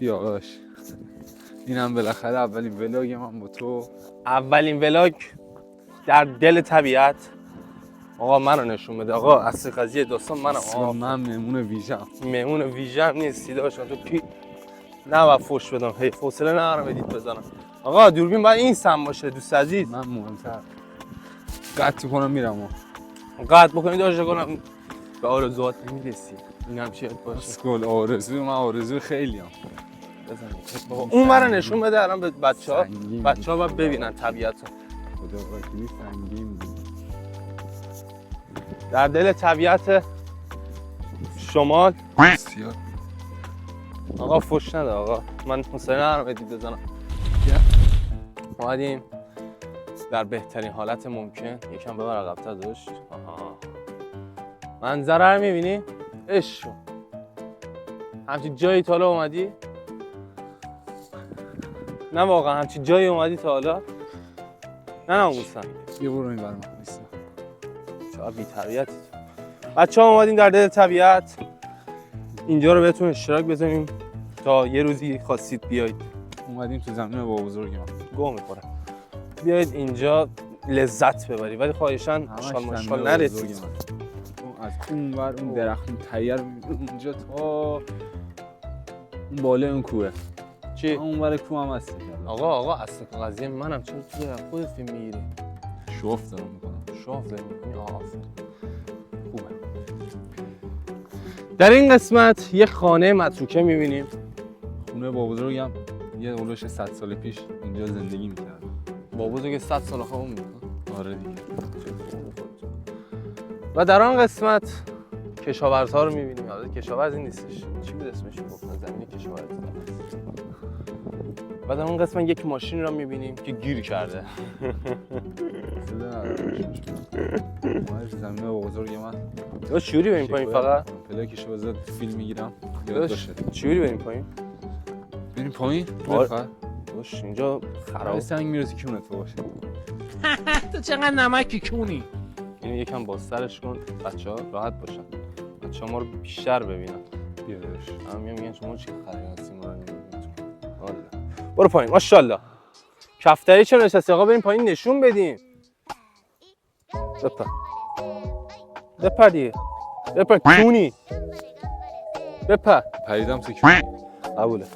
بیا باش. اینم بالاخره اولین ولاگ من با تو. اولین ولاگ در دل طبیعت. آقا منو نشون بده. آقا اصل قضیه داستان منم. آقا من مهمون ویژه‌ام. مهمون ویژه‌ام نیستی داشتم تو کی نه فوش بدم. هی حوصله ندارم ادیت بزنم. آقا دوربین باید این سم باشه دوست عزیز. من مهمتر قطع کنم میرم. قطع بکنید داشته کنم به آرزوات نمیرسی. اینم چیه باشه. اسکول آرزو من آرزو خیلیام. بزن اون برا نشون بده الان به بچه‌ها. بچه‌ها باید ببینن طبیعتو. خدا وکیلی سنگین بود. در دل طبیعت شمال. بسیار. آقا فوش نده آقا. من حوصله ندارم ادیت بزنم. اومدیم در بهترین حالت ممکن. یکم ببر عقب‌تر داشت. آها. منظره رو می‌بینی؟ عشق. همچین جایی تا حالا اومدی؟ نه واقعا همچین جایی اومدی تا حالا؟ نه ناموسن. یه برو این برام نیست. چقدر بی‌تربیتی. بچه‌ها اومدیم در دل طبیعت. اینجا رو بهتون اشتراک بزنیم تا یه روزی خواستید بیایید. اومدیم تو زمین با بزرگی من. گوه می‌خوره. بیایید اینجا لذت ببرید ولی خواهشاً مشغال نرسید. از اون ور اون درخت اون تیر اونجا تا اون بالا اون کوه. چی؟ اون ور کوه هم هست. آقا اصل قضیه منم چرا تو درخت خودت فیلم میگیری؟ شوف دارم میکنم. شوف داری میکنی؟ خوبه. در این قسمت یه خانه متروکه میبینیم. خونه با بزرگم یه اولش 100 سال پیش اینجا زندگی میکرد. با بزرگ 100 سال خوابم میکنه. آره دیگه. و در آن قسمت کشاورزها رو میبینیم. البته کشاورز این نیستش. چی بود اسمش؟ گفتن زمین کشاورز. و در اون قسمت یک ماشین رو میبینیم که گیر کرده. ماش زمین با بزرگ من. تو چوری بریم پایین فقط؟ پلاکشو بذار فیلم میگیرم. یادش چوری بریم پایین؟ بریم پایین؟ فقط باش اینجا خراب سنگ میرسی کونه تو باشه. تو چقدر نمکی کونی. اینو یکم بازترش کن بچه‌ها راحت باشن. بچه‌ها ما رو بیشتر ببینن. بیا داداش. همین میگن شما چی خری هستی ما رو نمی‌بینید. والا. برو پایین ماشاءالله. کفتری چرا نشستی آقا بریم پایین نشون بدیم. بپر دیگه. بپر کونی. بپر. پریدم تو کونه. قبوله.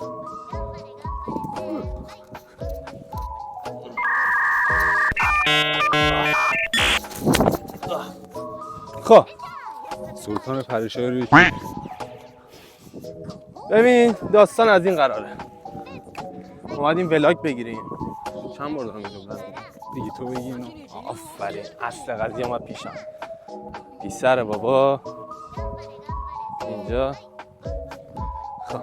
خب سلطان پریشایی رو ببین داستان از این قراره. اومدیم ولاگ بگیریم. چند بار دارم اینو بزنم دیگه تو بگی اینو. آفرین اصل قضیه اومد پیشم. پیسر بابا اینجا. خب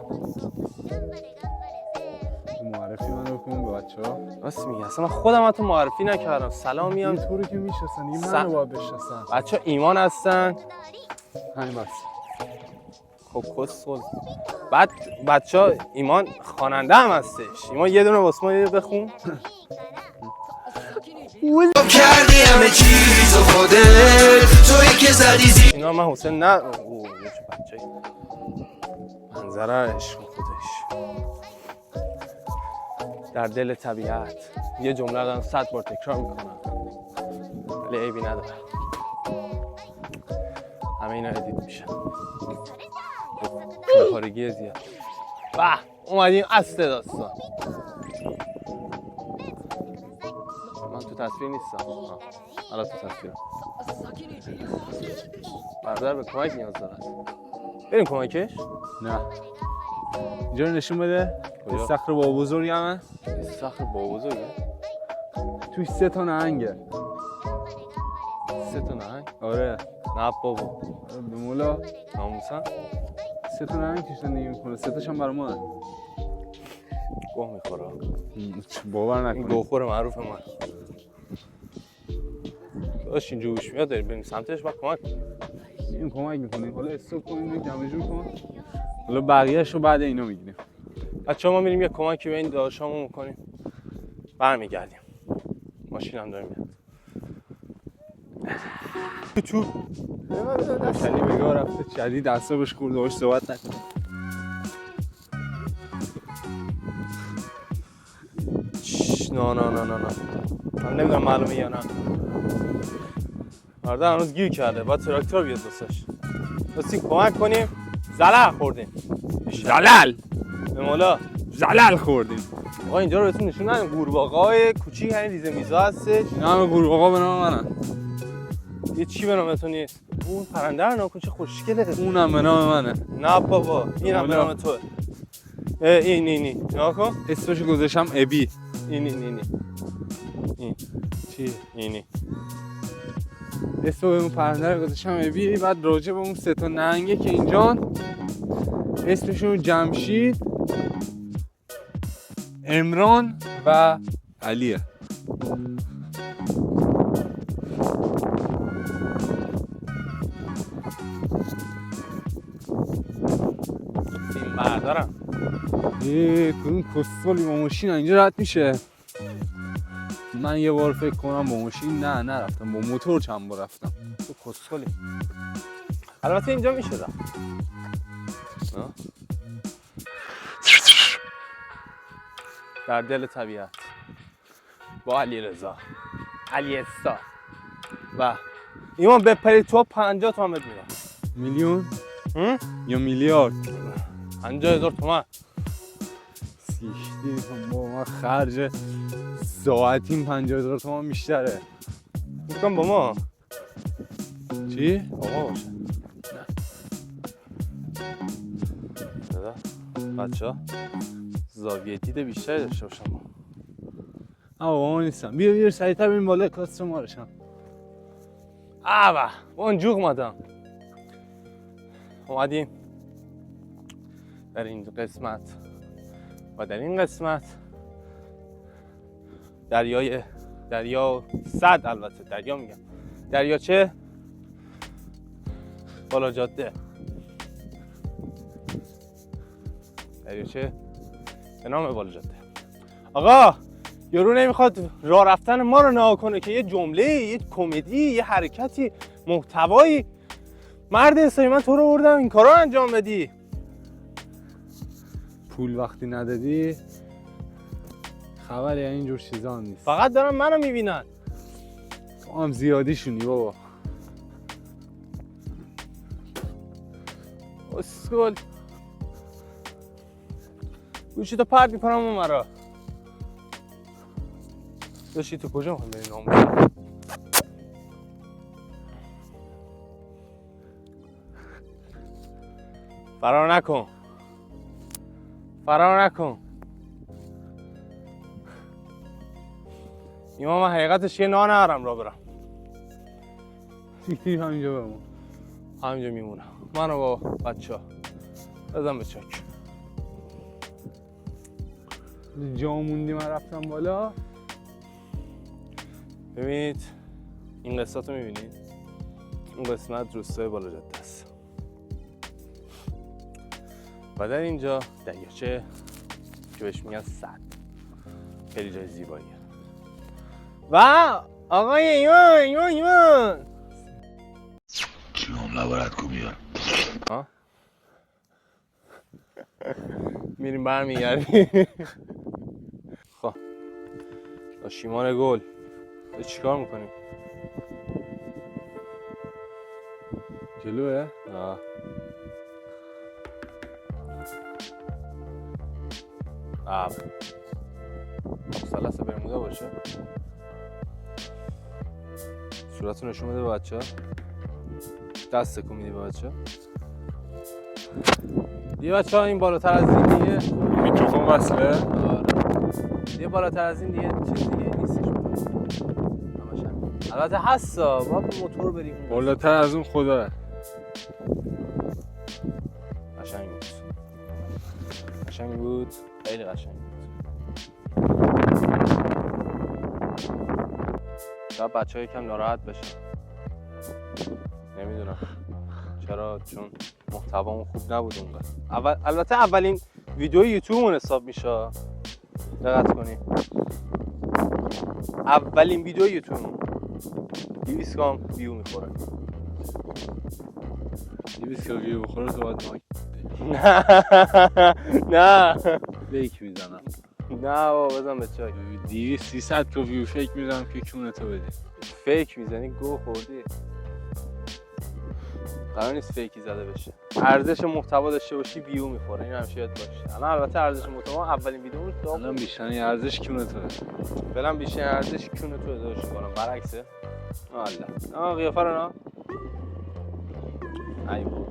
معرفی منو بکن به بچه‌ها. راست میگی اصلا من خودم اتو معرفی نکردم. سلام میام تو رو که میشناسن این منو باید بشناسن. بچه‌ها ایمان هستن. همین بس. خب کسخل. بعد بچه‌ها ایمان خواننده هم هستش. ایمان یه دونه واسه ما یه بخون. کردی همه چیز خودت تویی که زدی زیر اینا من حسین نه اوه یه چه بچه‌ای منظره عشق خودش در دل طبیعت. یه جمله رو دارم 100 بار تکرار میکنم ولی عیبی نداره. همه اینا ادیت میشن. خارگی زیاد. به اومدیم اصل داستان. من تو تصویر نیستم. الان تو تصویرم. برادر به کمک نیاز دارد. بریم کمکش؟ نه. اینجا رو نشون بده. استخر با بزرگ همه. استخر با بزرگه؟ توش 3 تا نهنگه. 3 تا نهنگ؟ آره. نه بابا. به مولا. ناموسن؟ 3 تا نهنگ توش زندگی میکنه. 3 تاش هم برای ما. گوه میخوره. باور این نکنی. گوخور معروف من. داشت اینجا گوش میاد داریم بریم سمتش با کمک. این کمک میکنه. حالا استوب کنیم جمع جور کن. حالا بقیه‌اش رو بعد اینا میگیریم. بچه‌ها ما میریم یه کمکی به این داداشامون میکنیم. برمیگردیم. ماشین هم داریم میاد. تو داشتنی بگاه رفته شدید اعصابش خورده باش صحبت نکنه. نه من نمیدونم معلومه یا نه. مرده هنوز گیر کرده، باید تراکتور بیاد واسش. راستی کمک کنیم. زلل خوردیم. زلل به مولا زلل خوردیم. آقا اینجا رو بهتون نشون ندیم، قورباغه‌های کوچیک همین ریزه میزا هستش. اینا همه قورباغه به نام منن. یه چی به نام تو نیست؟ اون پرنده رو نکن چه خوشگله. اونم به نام منه. نه بابا اینم به نام توه. این نگاه کن. اسمش گذاشتم ابی. این چی؟ اینی اسم اون پرنده رو گذاشتم ابی. بعد راجع به اون سه تا نهنگه که اینجان اسمشون جمشید، عمران و علیه. این بردارم. کدوم کسخلی با ماشین اینجا رد میشه. من یه بار فکر کنم با ماشین نرفتم، با موتور چند بار رفتم. تو کسخلی. البته اینجا میشه رفت. در دل طبیعت با علیرضا علیستا و ایمان بپری تو 50 تومن بهت میدم. میلیون یا میلیارد؟ 50,000 تومن. سیشتی با ما خرج ساعتیم 50,000 تومان بیشتره. میگم با ما چی؟ آقا باشه. نه بچه ها زاویه دید بیشتری داشته باشم. با ما نیستم. بیا سریعتر بریم بالا کاستر مارشم. اوه اون جوغ اومدیم در این قسمت و در این قسمت دریا صد، البته دریا میگم، دریاچه بالا جاده، دریاچه به نام بالا جاده. آقا یارو نمیخواد راه رفتن ما رو نگاه کنه که یه جمله، یه کمدی، یه حرکتی، محتوایی. مرد حسابی من تو رو بردم این کارا انجام بدی. پول وقتی ندادی خبری از اینجور چیزا هم نیست. فقط دارن منو میبینن. تو هم زیادیشونی بابا. اسکل گوشی تو پرد میکنم اون مرا. داشتی تو کجا میخوام بریم ناموسم؟ فرار نکن. ایمان من حقیقتش یه نان نهارم را برم. تیک همینجا بمون. همینجا میمونم. منو با بچه ها بزن به چک. جا موندی من رفتم بالا. ببینید این قسمت رو میبینید؟ اون قسمت روستای بالا جاده است و در اینجا دریاچه که بهش میگن صد، خیلی جای زیباییه. و آقای ایمان چیام نبارد کو بیار میریم برمیگردیم. خب شیمان گل چیکار میکنیم؟ جلوه؟ آه. مثلث برمودا باشه. صورتو نشون بده به بچه ها. دست تکون میدی به بچه ها. یه بچه ها این بالاتر از این دیگه میکروفون وصله؟ آره. یه بالاتر از این دیگه چیز دیگه نیستش. البته هستا باید موتور بریم. بالاتر از اون خدا. قشنگ بود. خیلی قشنگ بود. شاید بچه ها یکم ناراحت بشن. نمیدونم چرا، چون محتوامون خوب نبود اونقدر. البته اولین ویدیو یوتیوبمون حساب میشه. دقت کنیم اولین ویدیو یوتیوبمون 200 کام ویو میخوره. 200 کام ویو بخوره تو باید ماک. نه بیک میزنم. نه بابا بزن به چای. 200-300 تا ویو فکر می‌ذارم که کونتو بده. فیک میزنی گو خوردی. قرار نیست فیکی زده بشه. ارزش محتوا داشته باشی ویو میخوره. این همیشه یاد باشه. الان البته ارزش محتوا اولین ویدیو رو الان بیشترین ارزش کونتو بده. فعلا بیشترین ارزش کونتو ازش کنم. برعکسه. الله. قیافه رو نه. ای بابا.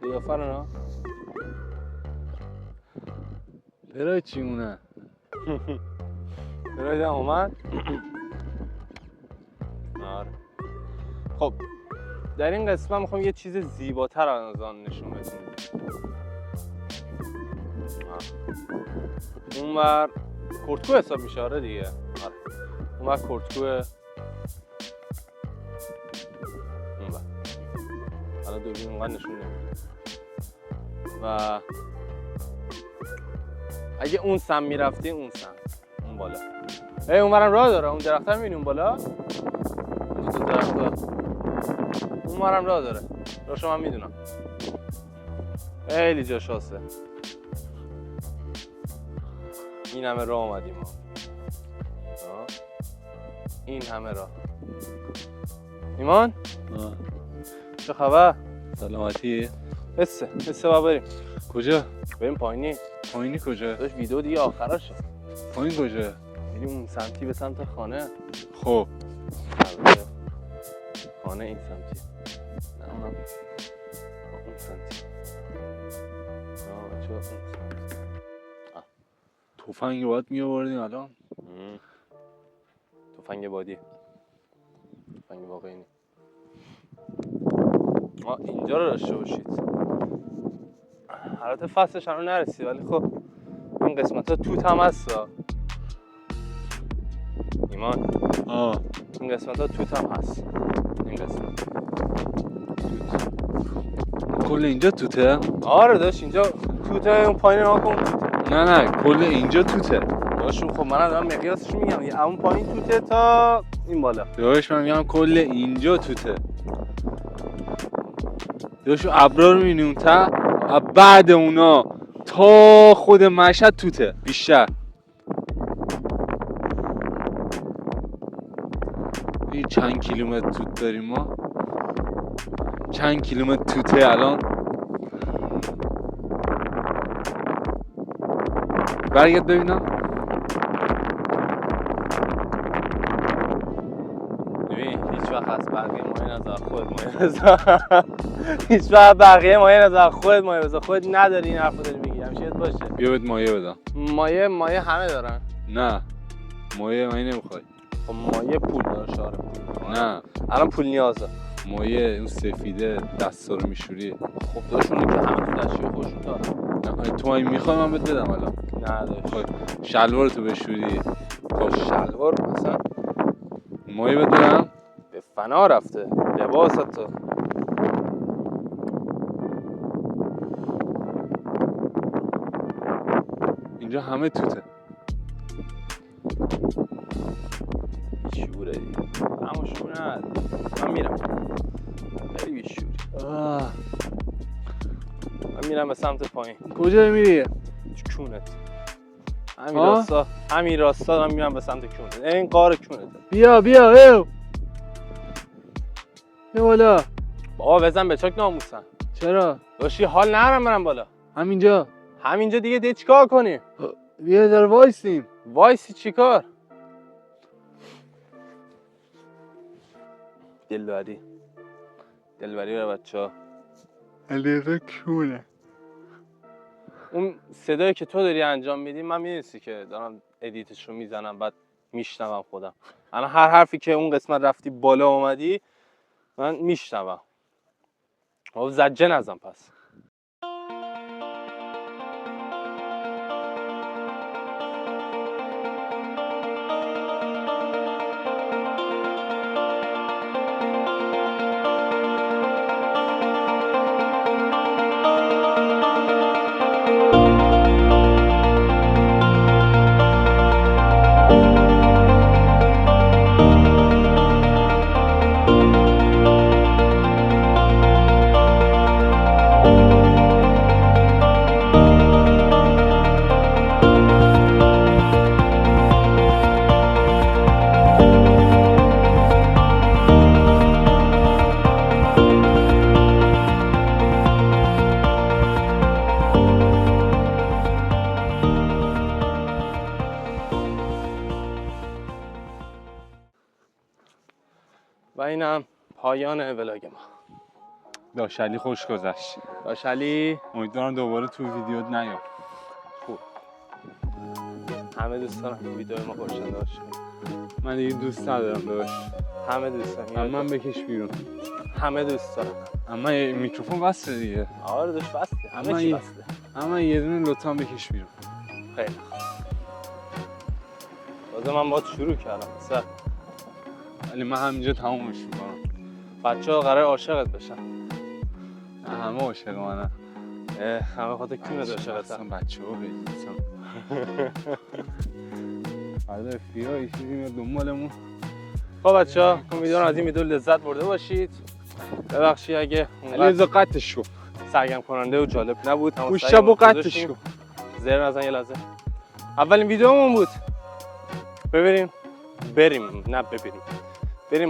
قیافه رو نه. برای چیمونه؟ برای دم اومد. آره. خب در این قسمت میخوام یه چیز زیباتر از آن نشون بدم. اونور کورتکو حساب میشه آره دیگه. آره. اونور کورتکوه. اونور. حالا دوربین اونقدر نشون نمیده. و اگه اون سم میرفتی اون سم اون بالا. اونورم راه داره. اون درخت رو میبینی اون بالا؟ اون دو درخت اونورم راه داره. راهشو من میدونم. خیلی جا شاسته. این همه راه اومدیم ما. این همه راه. ایمان؟ چه خبر؟ سلامتی؟ حسه با بریم. کجا؟ بریم پایینی. پایینی کجا؟ داشت ویدیو دیگه آخرشه. پایین کجا؟ بریم اون سمتی به سمت خانه. خب خانه این سمتی. نه اونم اون سمتی. چه اون سمتی. تفنگ باید میآوردیم الان. تفنگ بادی. تفنگ واقعی نی. اینجا رو داشته باشید. البته فصلش هنوز نرسید ولی خب این قسمت ها توت هم هست. ایمان این قسمت ها توت هم هست. این قسمت توت. کل اینجا توته؟ آره داشت اینجا توته. اون پایین ها کن توته. نه کل اینجا توته. داشت خب منم دارم مقیاسش میگم. اون پایین توته تا این بالا. داشت من میگم کل اینجا توته. داشت ابرا رو میبینی اون تا بعد اونا تا خود مشهد توته بیشتر. این چند کیلومتر توت داریم ما؟ چند کیلومتر توته الان؟ برگرد ببینم. ببین هیچ وقت از بقیه مایه نظر خود مایه نظر. هیچ وقت بقیه مایه نظر خود مایه بذار. خود نداری این حرفو داری میگی. همیشه یاد باشه. بیا بهت مایه بدم. مایه همه دارن. نه مایه نمیخوای. خب مایه پول داره شاره. نه الان پول نیازه. مایه اون سفیده دستا رو میشوری. خب داشونی که همه تو دستشوی خودشون دارن. نه تو مایه میخوای من بهت بدم الان. نه داشت شلوار تو بشوری. خب شلوار مثلا مایه بهت بدم. به فنا رفته لباست تو. اینجا همه توته. بیشوره دیگه. اما شوره نداره. من میرم. خیلی بیشوری. من میرم به سمت پایین. کجا میری؟ کونت. همین راستا من میرم به سمت کونت. این قار کونت. بیا ایو. بیا بالا. بابا بزن به چاک ناموسن. چرا؟ داشتی حال نرم برم بالا. همینجا دیگه چیکار کنی؟ بیا در وایسیم. وایسی چیکار؟ دلبری رو بچه‌ها. علیرضا کونه. اون صدایی که تو داری انجام میدی من میدونستی که دارم ادیتش رو میزنم بعد میشنوم خودم. الان هر حرفی که اون قسمت رفتی بالا اومدی من میشنوم. خب زجه نزن پس. اینم پایان ولاگ ما. داشلی خوش گذشت. داشلی امیدوارم دوباره تو ویدیو نیام. خوب. همه دوست دارم ویدیو ما خوشنده باشه. من دیگه دوست ندارم داداش. همه دوست دارم. اما من بکش بیرون. همه دوست دارم. اما میکروفون بسته دیگه. آره دوست بسته. همه اما چی یه- بسته. اما یه دونه لطفا بکش بیرون. خیلی خوب. تازه من باید شروع کردم سر. ولی من همینجا تمومش میکنم. بچه‌ها قرار عاشقت بشن. همه عاشق منن. همه خاطر کی میاد عاشقت؟ اصلا بچه‌ها بگیرسن. فردا فیا یه چیزی میاد دنبالمون. خب بچه‌ها امیدوارم از این ویدیو لذت برده باشید. ببخشید اگه علی اونقدر رضا قطعش کن. سرگرم کننده و جالب نبود. اما گوش سعی شب و ما قطعش گذاشتیم. کن. زیر نزن یه لحظه. اولین ویدیومون بود. بریم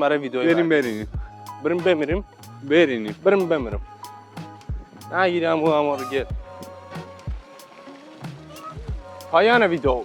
برای ویدیو بریم بریم نگیرم او ما رو گل. پایان ویدیو.